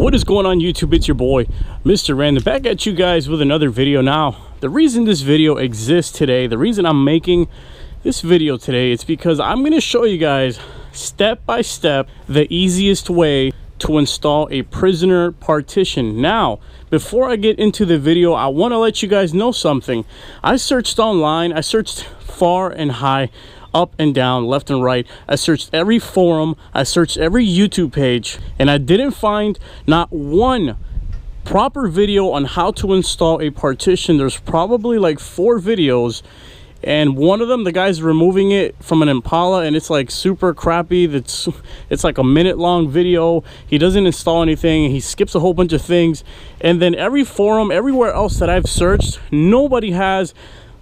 What is going on, YouTube? It's your boy Mr. Random, back at you guys with another video. Now, the reason this video exists today, the reason I'm making this video today, it's because I'm going to show you guys step by step the easiest way to install a prisoner partition. Now, before I get into the video, I want to let you guys know something. I searched online, I searched far and high, up and down, left and right. I searched every forum, I searched every YouTube page, and I didn't find not one proper video on how to install a partition. There's probably like 4 videos, and one of them, the guy's removing it from an Impala, and it's like super crappy. It's like a minute-long video. He doesn't install anything, he skips a whole bunch of things. And then every forum, everywhere else that I've searched, nobody has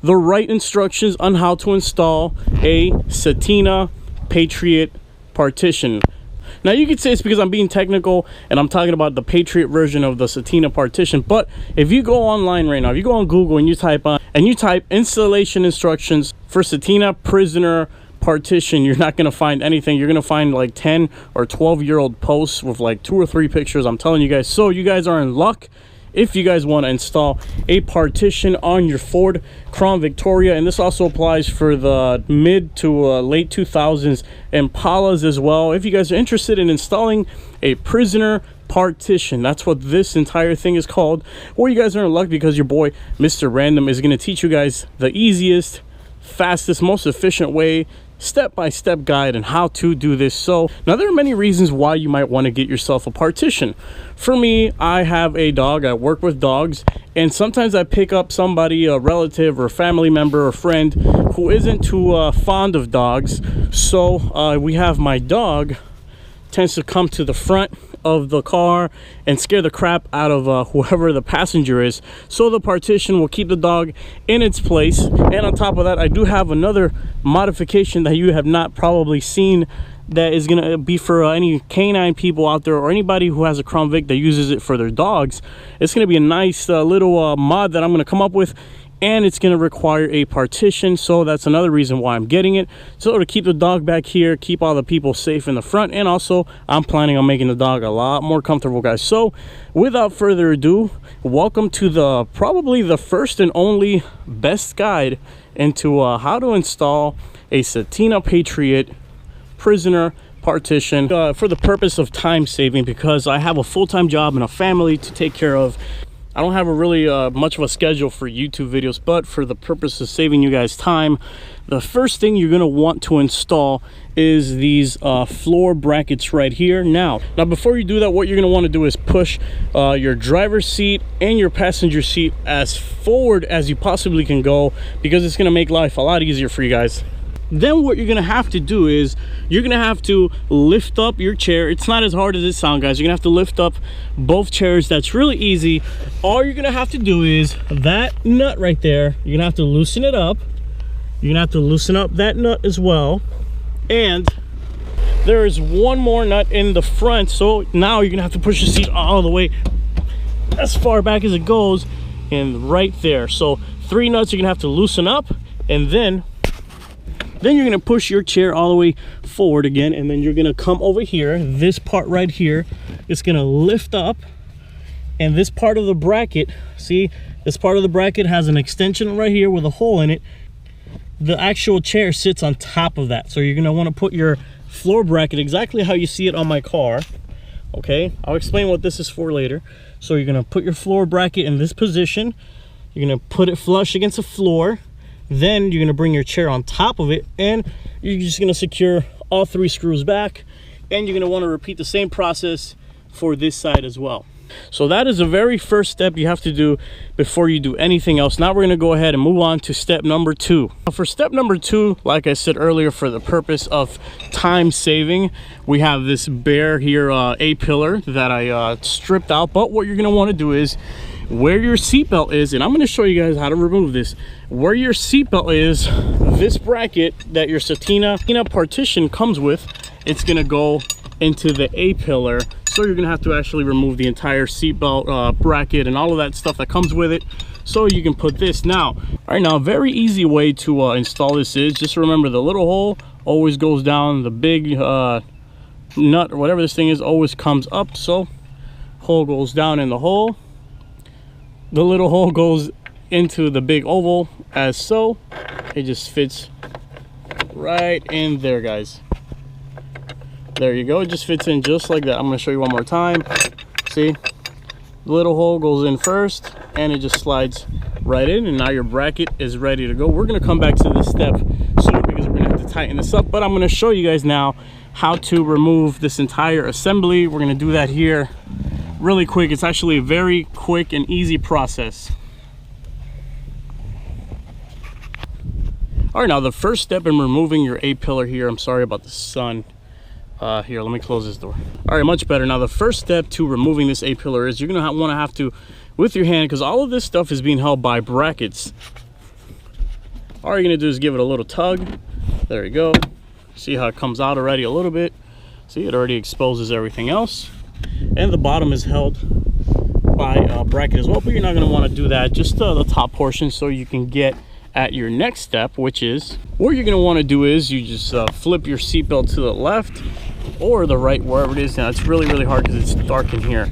the right instructions on how to install a Setina Patriot partition. Now, you could say it's because I'm being technical and I'm talking about the Patriot version of the Setina partition, but if you go online right now, if you go on Google and you type installation instructions for Setina prisoner partition, you're not going to find anything. You're going to find like 10 or 12-year-old posts with like 2 or 3 pictures, I'm telling you guys. So you guys are in luck if you guys want to install a partition on your Ford Crown Victoria. And this also applies for the mid to late 2000s Impalas as well. If you guys are interested in installing a prisoner partition, that's what this entire thing is called. Well, you guys are in luck because your boy Mr. Random is going to teach you guys the easiest, fastest, most efficient way, step-by-step guide on how to do this. So now, there are many reasons why you might want to get yourself a partition. For me, I have a dog, I work with dogs, and sometimes I pick up somebody, a relative or a family member or friend who isn't too fond of dogs. So we have my dog tends to come to the front of the car and scare the crap out of whoever the passenger is. So the partition will keep the dog in its place. And on top of that, I do have another modification that you have not probably seen, that is going to be for any canine people out there or anybody who has a Crown Vic that uses it for their dogs. It's going to be a nice little mod that I'm going to come up with, and it's going to require a partition. So that's another reason why I'm getting it, so to keep the dog back here, keep all the people safe in the front, and also I'm planning on making the dog a lot more comfortable, guys. So without further ado, welcome to the probably the first and only best guide into how to install a Setina Patriot prisoner partition for the purpose of time saving, because I have a full-time job and a family to take care of. I don't have a really much of a schedule for YouTube videos, but for the purpose of saving you guys time, the first thing you're going to want to install is these floor brackets right here. Now before you do that, what you're going to want to do is push your driver's seat and your passenger seat as forward as you possibly can go, because it's going to make life a lot easier for you guys. Then what you're gonna have to do is you're gonna have to lift up your chair. It's not as hard as it sounds, guys. You're gonna have to lift up both chairs. That's really easy. All you're gonna have to do is that nut right there, you're gonna have to loosen it up. You're gonna have to loosen up that nut as well. And there is one more nut in the front. So now you're gonna have to push the seat all the way as far back as it goes, and right there. So 3 nuts you're gonna have to loosen up, and then you're going to push your chair all the way forward again, and then you're going to come over here. This part right here, it's going to lift up, and this part of the bracket, see, this part of the bracket has an extension right here with a hole in it. The actual chair sits on top of that. So you're going to want to put your floor bracket exactly how you see it on my car. Okay, I'll explain what this is for later. So you're going to put your floor bracket in this position. You're going to put it flush against the floor. Then you're going to bring your chair on top of it, and you're just going to secure all 3 screws back, and you're going to want to repeat the same process for this side as well. So that is the very first step you have to do before you do anything else. Now we're going to go ahead and move on to step number 2. For step number 2, like I said earlier, for the purpose of time saving, we have this bare here A-pillar that I stripped out. But what you're going to want to do is where your seatbelt is, and I'm going to show you guys how to remove this. Where your seatbelt is, this bracket that your Setina partition comes with, it's going to go into the A-pillar. So you're going to have to actually remove the entire seatbelt bracket and all of that stuff that comes with it, so you can put this. Now, right now, a very easy way to install this is just remember the little hole always goes down, the big nut or whatever this thing is always comes up. So hole goes down in the hole. The little hole goes into the big oval as so. It just fits right in there, guys. There you go. It just fits in just like that. I'm going to show you one more time. See, the little hole goes in first and it just slides right in, and now your bracket is ready to go. We're going to come back to this step soon because we're going to have to tighten this up, but I'm going to show you guys now how to remove this entire assembly. We're going to do that here really quick. It's actually a very quick and easy process. All right, now the first step in removing your A-pillar here, I'm sorry about the sun. Here, let me close this door. All right, much better. Now the first step to removing this A-pillar is you're gonna want to have to, with your hand, because all of this stuff is being held by brackets. All you're gonna do is give it a little tug. There you go. See how it comes out already a little bit. See, it already exposes everything else. And the bottom is held by a bracket as well, but you're not gonna want to do that, just the top portion, so you can get at your next step, which is what you're going to want to do is you just flip your seatbelt to the left or the right, wherever it is. Now it's really hard because it's dark in here,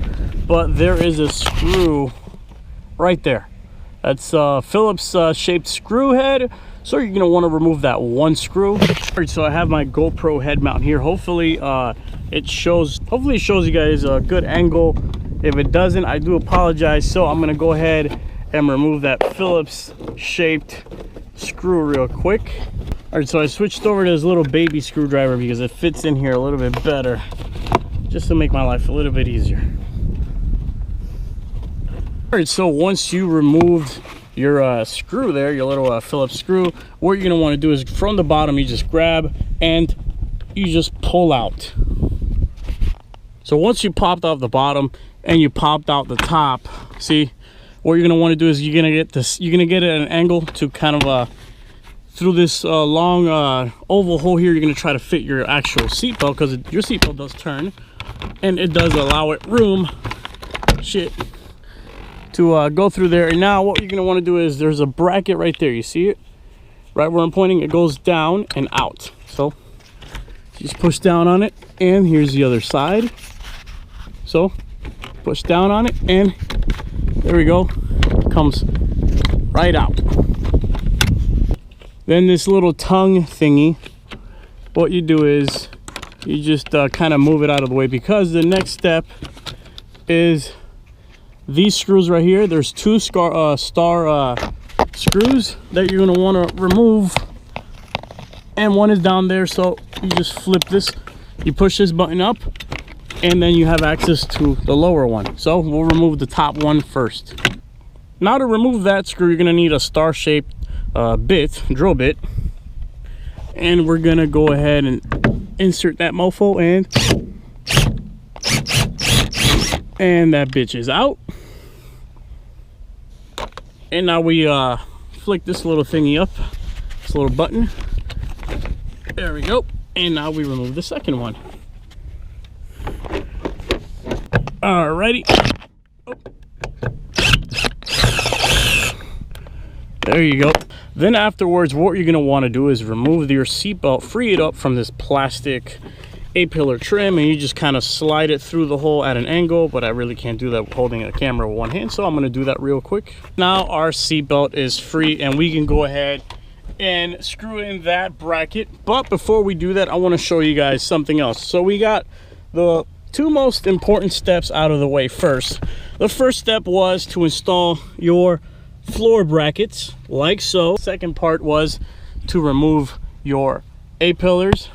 but there is a screw right there. That's Phillips shaped screw head, so you're going to want to remove that one screw. All right, so I have my GoPro head mount here. Hopefully it shows you guys a good angle. If it doesn't, I do apologize. So I'm going to go ahead and remove that Phillips shaped screw real quick. All right, so I switched over to this little baby screwdriver because it fits in here a little bit better, just to make my life a little bit easier. All right, so once you removed your screw there, your little Phillips screw, what you're gonna want to do is from the bottom you just grab and you just pull out. So once you popped off the bottom and you popped out the top, see, what you're gonna want to do is you're gonna get it at an angle to kind of through this long oval hole here. You're gonna try to fit your actual seatbelt, because your seatbelt does turn and it does allow it room to go through there. And now what you're gonna want to do is there's a bracket right there. You see it right where I'm pointing? It goes down and out. So just push down on it, and here's the other side. So push down on it, and there we go, comes right out. Then this little tongue thingy, what you do is you just kind of move it out of the way, because the next step is these screws right here. There's two star screws that you're going to want to remove, and one is down there. So you just flip this, you push this button up, and then you have access to the lower one. So we'll remove the top one first. Now to remove that screw, you're gonna need a star-shaped drill bit, and we're gonna go ahead and insert that mofo, and that bitch is out. And now we flick this little thingy up, this little button. There we go. And now we remove the second one. Alrighty. Oh. There you go. Then afterwards, what you're going to want to do is remove your seatbelt, free it up from this plastic A-pillar trim, and you just kind of slide it through the hole at an angle, but I really can't do that holding a camera with one hand, so I'm going to do that real quick. Now our seatbelt is free, and we can go ahead and screw in that bracket. But before we do that, I want to show you guys something else. So we got the two most important steps out of the way first. The first step was to install your floor brackets like so. Second part was to remove your A-pillars,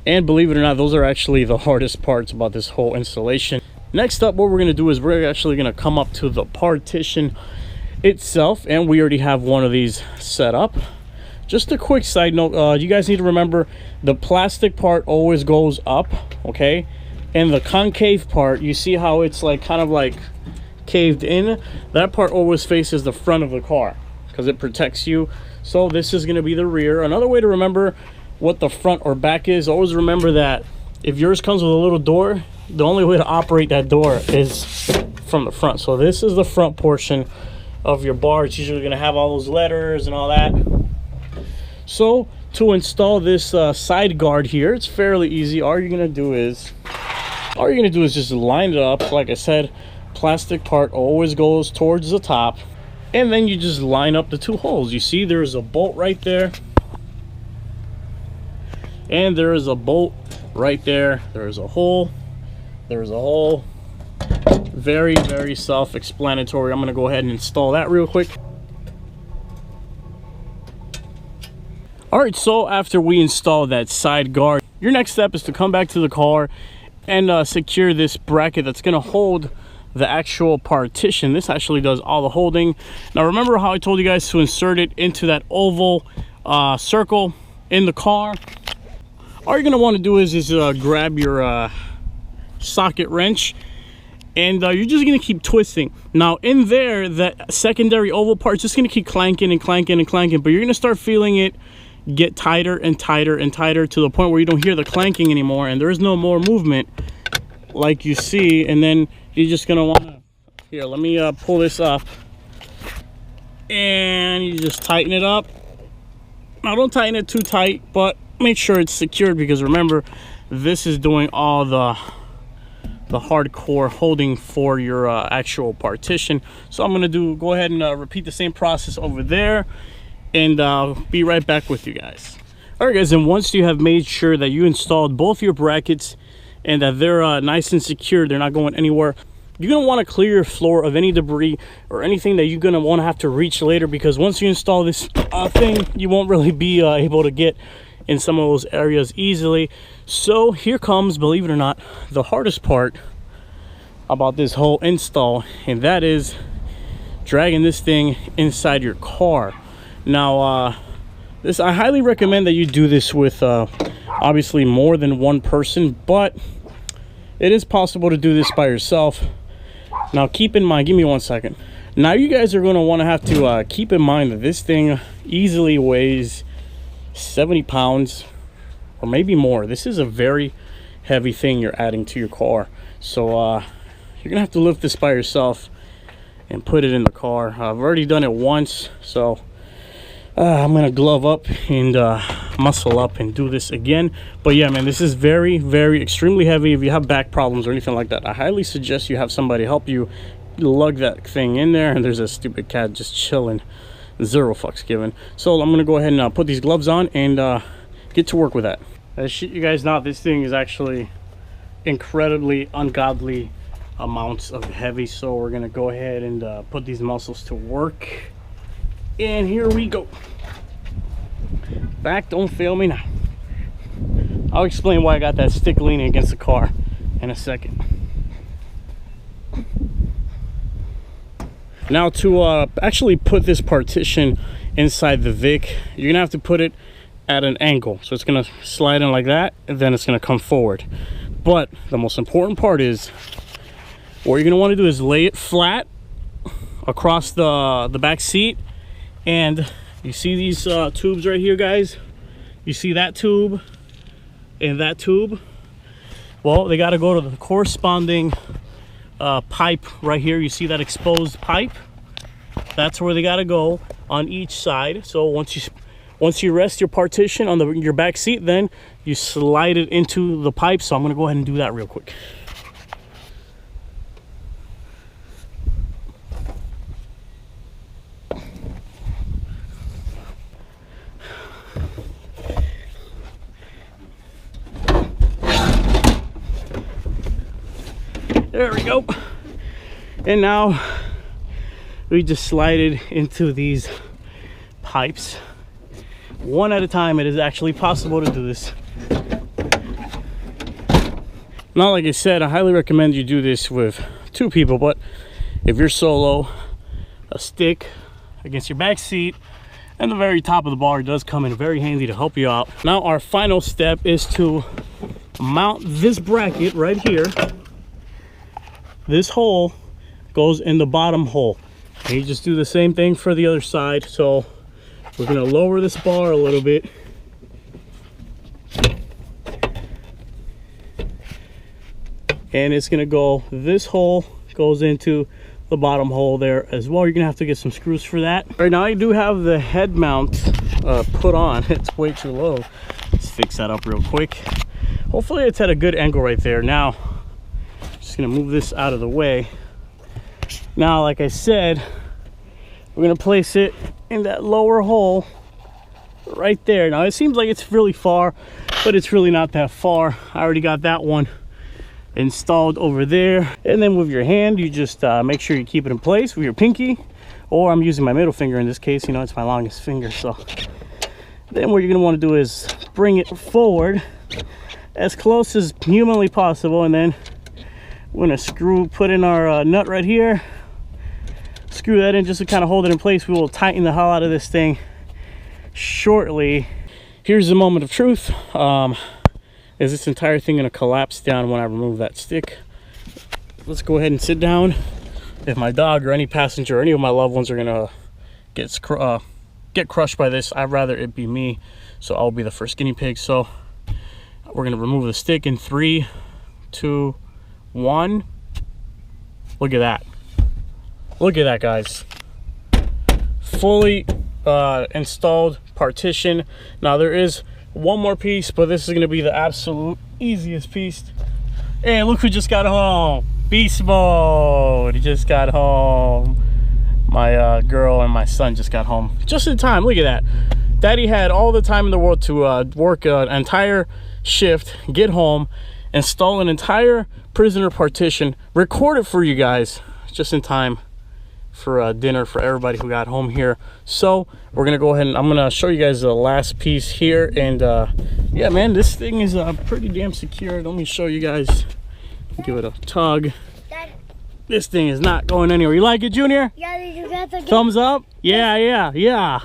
and believe it or not, those are actually the hardest parts about this whole installation. Next up, what we're going to do is we're actually going to come up to the partition itself, and we already have one of these set up. Just a quick side note, you guys need to remember the plastic part always goes up, okay? And the concave part, you see how it's like kind of like caved in? That part always faces the front of the car because it protects you. So this is going to be the rear. Another way to remember what the front or back is, always remember that if yours comes with a little door, the only way to operate that door is from the front. So this is the front portion of your bar. It's usually going to have all those letters and all that. So to install this side guard here, it's fairly easy. All you're going to do is All you're gonna do is just line it up. Like I said, plastic part always goes towards the top, and then you just line up the two holes. You see there's a bolt right there, and there is a bolt right there. There's a hole, there's a hole. Very, very self-explanatory. I'm gonna go ahead and install that real quick. All right, so after we install that side guard, your next step is to come back to the car and secure this bracket that's gonna hold the actual partition. This actually does all the holding. Now remember how I told you guys to insert it into that oval circle in the car? All you're gonna want to do is grab your socket wrench, and you're just gonna keep twisting. Now in there, that secondary oval part's just gonna keep clanking and clanking and clanking, but you're gonna start feeling it get tighter and tighter and tighter to the point where you don't hear the clanking anymore, and there is no more movement like you see. And then you're just gonna want to, here, let me pull this up, and you just tighten it up. Now don't tighten it too tight, but make sure it's secured, because remember, this is doing all the hardcore holding for your actual partition. So I'm gonna go ahead and repeat the same process over there, and be right back with you guys. All right guys, and once you have made sure that you installed both your brackets and that they're nice and secure, they're not going anywhere, you're gonna want to clear your floor of any debris or anything that you're gonna want to have to reach later, because once you install this thing, you won't really be able to get in some of those areas easily. So here comes, believe it or not, the hardest part about this whole install, and that is dragging this thing inside your car. Now I highly recommend that you do this with obviously more than one person, but it is possible to do this by yourself. Now keep in mind, give me 1 second. Now you guys are going to have to keep in mind that this thing easily weighs 70 pounds or maybe more. This is a very heavy thing you're adding to your car, so you're gonna have to lift this by yourself and put it in the car. I've already done it once, so I'm gonna glove up and muscle up and do this again. But yeah, man, this is very, very extremely heavy. If you have back problems or anything like that, I highly suggest you have somebody help you lug that thing in there. And there's a stupid cat just chilling, zero fucks given. So I'm gonna go ahead and put these gloves on and get to work with that. As shit you guys know, this thing is actually incredibly ungodly amounts of heavy, so we're gonna go ahead and put these muscles to work. And here we go. Back, don't fail me now. I'll explain why I got that stick leaning against the car in a second. Now to actually put this partition inside the Vic, you're gonna have to put it at an angle. So it's gonna slide in like that, and then it's gonna come forward. But the most important part is, what you're gonna want to do is lay it flat across the back seat. And you see these tubes right here, guys? You see that tube and that tube? Well, they got to go to the corresponding pipe right here. You see that exposed pipe? That's where they got to go on each side. So once you rest your partition on your back seat, then you slide it into the pipe. So I'm going to go ahead and do that real quick. There we go. And now we just slide it into these pipes one at a time. It is actually possible to do this. Now, like I said, I highly recommend you do this with 2 people, but if you're solo, a stick against your back seat and the very top of the bar does come in very handy to help you out. Now our final step is to mount this bracket right here. This hole goes in the bottom hole, and you just do the same thing for the other side. So we're going to lower this bar a little bit, and it's going to go, this hole goes into the bottom hole there as well. You're going to have to get some screws for that. Right now I do have the head mount put on. It's way too low. Let's fix that up real quick. Hopefully it's at a good angle right there. Now gonna move this out of the way. Now, like I said, we're gonna place it in that lower hole right there. Now it seems like it's really far, but it's really not that far. I already got that one installed over there. And then with your hand, you just make sure you keep it in place with your pinky, or I'm using my middle finger in this case, you know, it's my longest finger. So then what you're gonna want to do is bring it forward as close as humanly possible, and then we're gonna put in our nut right here, screw that in just to kind of hold it in place. We will tighten the hell out of this thing shortly. Here's the moment of truth. Is this entire thing gonna collapse down when I remove that stick? Let's go ahead and sit down. If my dog or any passenger or any of my loved ones are gonna get crushed by this, I'd rather it be me, so I'll be the first guinea pig. So we're gonna remove the stick in 3, 2, 1. Look at that. Look at that, guys. Fully installed partition. Now there is one more piece, but this is going to be the absolute easiest piece. Hey, look who just got home. Beast mode. He just got home. My girl and my son just got home just in time. Look at that. Daddy had all the time in the world to work an entire shift, get home, install an entire prisoner partition, record it for you guys just in time for dinner for everybody who got home here. So we're gonna go ahead and I'm gonna show you guys the last piece here. And yeah, man, this thing is pretty damn secure. Let me show you guys. Give it a tug. Dad. This thing is not going anywhere. You like it, Junior? Yeah, did you get the thumbs up? Yeah.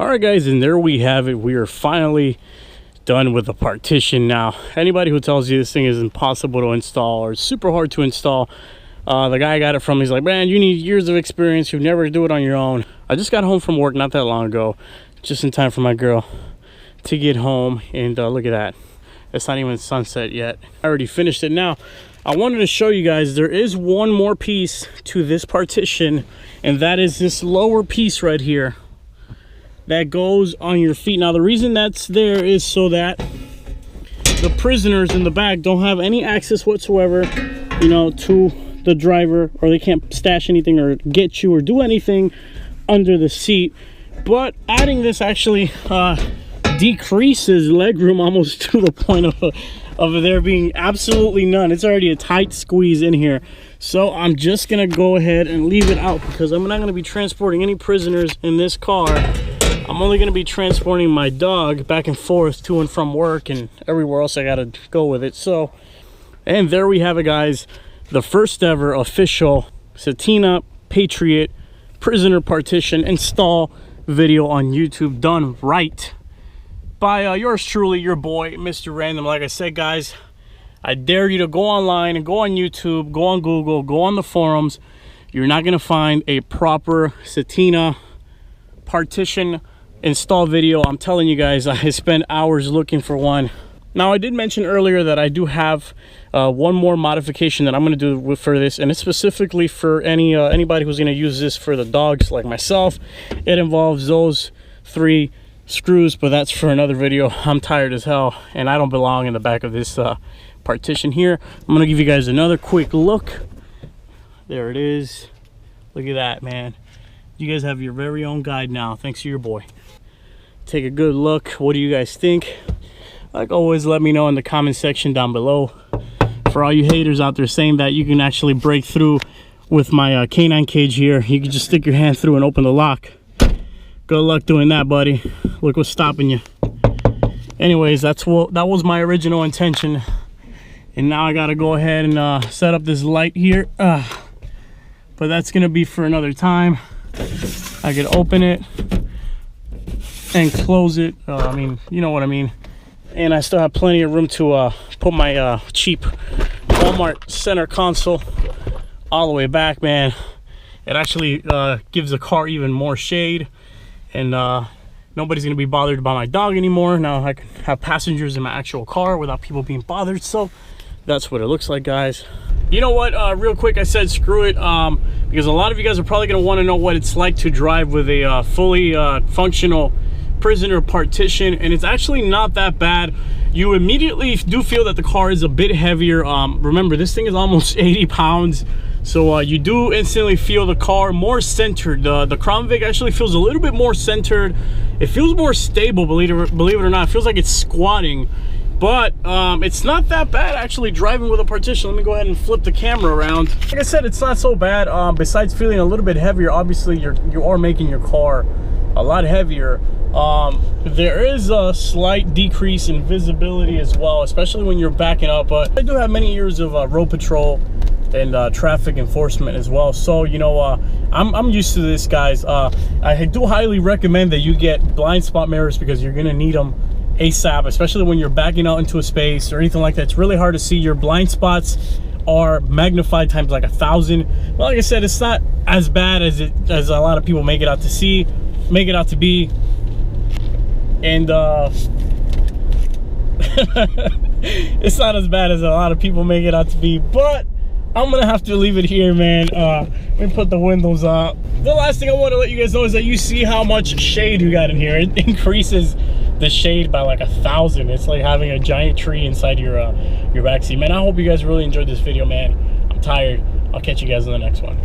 All right, guys, and there we have it. We are finally done with the partition. Now, anybody who tells you this thing is impossible to install or super hard to install, the guy I got it from, he's like, man, you need years of experience. You'd never do it on your own. I just got home from work not that long ago, just in time for my girl to get home. And look at that. It's not even sunset yet. I already finished it. Now, I wanted to show you guys, there is one more piece to this partition, and that is this lower piece right here that goes on your feet. Now, the reason that's there is so that the prisoners in the back don't have any access whatsoever, you know, to the driver, or they can't stash anything or get you or do anything under the seat. But adding this actually decreases legroom almost to the point of there being absolutely none. It's already a tight squeeze in here. So I'm just gonna go ahead and leave it out because I'm not gonna be transporting any prisoners in this car. I'm only gonna be transporting my dog back and forth to and from work and everywhere else I gotta go with it. So, and there we have it, guys. The first ever official Setina Patriot prisoner partition install video on YouTube, done right by yours truly, your boy, Mr. Random. Like I said, guys, I dare you to go online and go on YouTube, go on Google, go on the forums. You're not going to find a proper Setina partition install video. I'm telling you guys, I spent hours looking for one. Now, I did mention earlier that I do have one more modification that I'm going to do for this, and it's specifically for anybody who's going to use this for the dogs like myself. It involves those 3 screws, but that's for another video. I'm tired as hell, and I don't belong in the back of this partition here. I'm going to give you guys another quick look. There it is. Look at that, man. You guys have your very own guide now, thanks to your boy. Take a good look. What do you guys think? Like always, let me know in the comment section down below. For all you haters out there saying that you can actually break through with my canine cage here, you can just stick your hand through and open the lock. Good luck doing that, buddy. Look what's stopping you. Anyways, that was my original intention, and now I gotta go ahead and set up this light here. But that's gonna be for another time. I could open it and close it. I mean, you know what I mean. And I still have plenty of room to put my cheap Walmart center console all the way back, man. It actually gives the car even more shade, and nobody's gonna be bothered by my dog anymore. Now I can have passengers in my actual car without people being bothered. So that's what it looks like, guys. You know what, real quick, I said screw it because a lot of you guys are probably gonna want to know what it's like to drive with a fully functional prisoner partition, and it's actually not that bad. you immediately do feel that the car is a bit heavier. Remember, this thing is almost 80 pounds. So you do instantly feel the car more centered. The Crown Vic actually feels a little bit more centered. It feels more stable, believe it or not. It feels like it's squatting. But it's not that bad actually driving with a Partition. Let me go ahead and flip the camera around. Like I said, it's not so bad. Besides feeling a little bit heavier, obviously you are making your car a lot heavier. There is a slight decrease in visibility as well, especially when you're backing up. But I do have many years of road patrol and traffic enforcement as well, so you know, I'm used to this, guys. I do highly recommend that you get blind spot mirrors because you're gonna need them ASAP, especially when you're backing out into a space or anything like that. It's really hard to see. Your blind spots are magnified times like 1,000. But like I said, it's not as bad as a lot of people make it out to be. And it's not as bad as a lot of people make it out to be, but I'm gonna have to leave it here, man. Let me put the windows up. The last thing I want to let you guys know is that you see how much shade you got in here. It increases the shade by like 1,000. It's like having a giant tree inside your backseat, man. I hope you guys really enjoyed this video, man. I'm tired. I'll catch you guys in the next one.